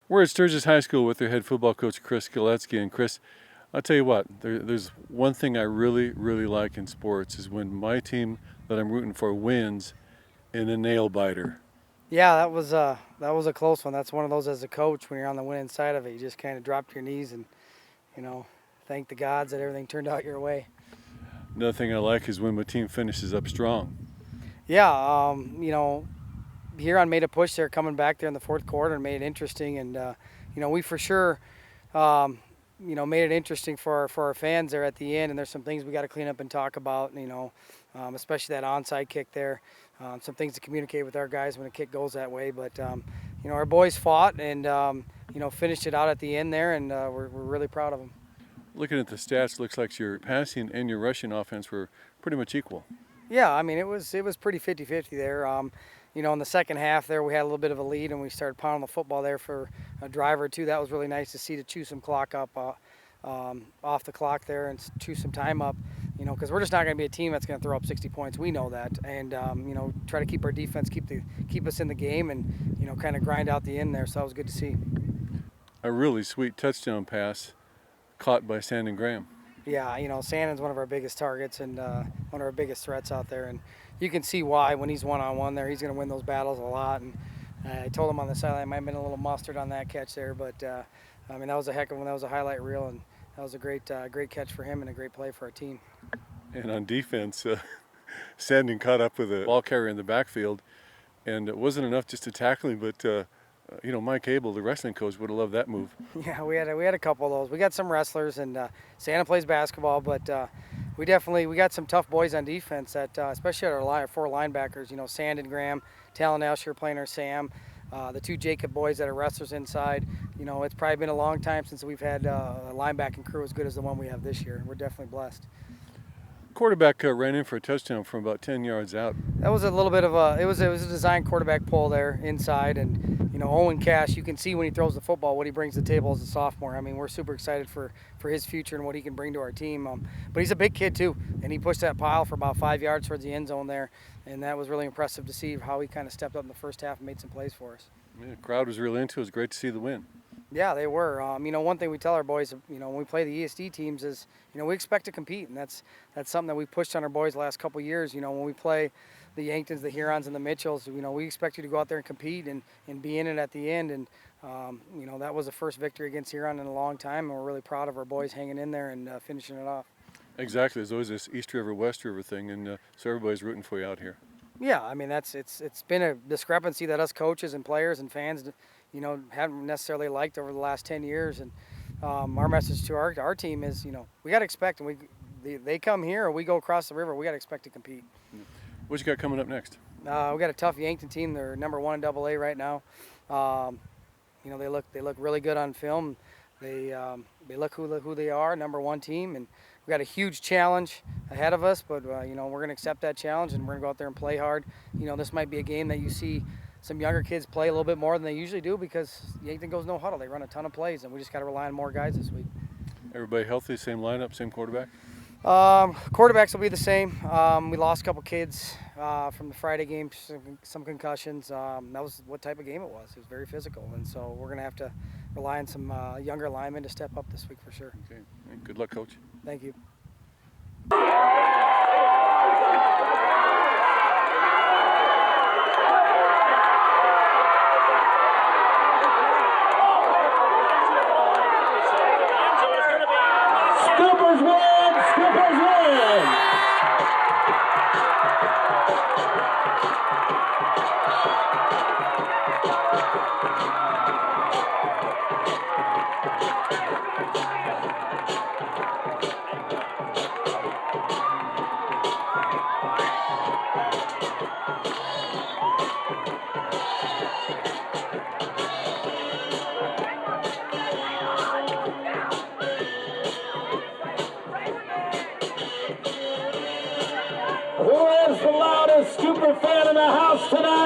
We're at Sturgis High School with their head football coach, Chris Gillespie. And Chris, I'll tell you what, there's one thing I really, really like in sports is when my team that I'm rooting for wins in a nail biter. Yeah, that was a close one. That's one of those as a coach when you're on the winning side of it. You just kind of drop to your knees and, thank the gods that everything turned out your way. Another thing I like is when my team finishes up strong. Yeah, Huron made a push there coming back there in the fourth quarter and made it interesting. And, we for sure, made it interesting for our fans there at the end. And there's some things we got to clean up and talk about, especially that onside kick there. Some things to communicate with our guys when a kick goes that way. But, our boys fought and, finished it out at the end there, and we're really proud of them. Looking at the stats, looks like your passing and your rushing offense were pretty much equal. Yeah, I mean, it was pretty 50-50 there. In the second half there, we had a little bit of a lead, and we started pounding the football there for a drive or two. That was really nice to see, to chew some clock up off the clock there and chew some time up, because we're just not going to be a team that's going to throw up 60 points. We know that, and try to keep our defense, keep us in the game, and kind of grind out the end there. So that was good to see. A really sweet touchdown pass caught by Sandon Graham. Yeah, Sandon's one of our biggest targets and one of our biggest threats out there, and you can see why when he's one-on-one there. He's going to win those battles a lot, and I told him on the sideline I might have been a little mustard on that catch there, but that was a heck of one. That was a highlight reel, and that was a great catch for him and a great play for our team. And on defense, Sandon caught up with a ball carrier in the backfield, and it wasn't enough just to tackle him, but Mike Abel, the wrestling coach, would have loved that move. Yeah, we had a couple of those. We got some wrestlers, and Santa plays basketball, but we got some tough boys on defense. That especially our four linebackers. Sandon Graham, Talon Elsher playing our Sam, the two Jacob boys that are wrestlers inside. It's probably been a long time since we've had a linebacking crew as good as the one we have this year. We're definitely blessed. Quarterback ran in for a touchdown from about 10 yards out. That was a little bit of it was a design quarterback pull there inside, and Owen Cash, you can see when he throws the football what he brings to the table as a sophomore. I mean, we're super excited for his future and what he can bring to our team. But he's a big kid too, and he pushed that pile for about 5 yards towards the end zone there, and that was really impressive to see how he kind of stepped up in the first half and made some plays for us. Yeah, the crowd was really into it. It was great to see the win. Yeah, they were. One thing we tell our boys, when we play the ESD teams is, we expect to compete, and that's something that we pushed on our boys the last couple of years. When we play the Yanktons, the Hurons, and the Mitchells, we expect you to go out there and compete and be in it at the end. And, that was the first victory against Huron in a long time, and we're really proud of our boys hanging in there and finishing it off. Exactly. There's always this East River, West River thing, and so everybody's rooting for you out here. Yeah, I mean, it's been a discrepancy that us coaches and players and fans, haven't necessarily liked over the last 10 years. And our message to our team is, we got to expect, and they come here or we go across the river, we got to expect to compete. What you got coming up next? We got a tough Yankton team. They're number 1 in AA right now. They look really good on film. They look who they are, number 1 team, and we got a huge challenge ahead of us. But we're going to accept that challenge, and we're going to go out there and play hard. This might be a game that you see some younger kids play a little bit more than they usually do because Yankton goes no huddle. They run a ton of plays, and we just got to rely on more guys this week. Everybody healthy, same lineup, same quarterback? Quarterbacks will be the same. We lost a couple kids from the Friday game, some concussions. That was what type of game it was. It was very physical, and so we're going to have to rely on some younger linemen to step up this week for sure. Okay. Good luck, Coach. Thank you. Scoopers win! Scoopers win! Who is the loudest Scooper fan in the house tonight?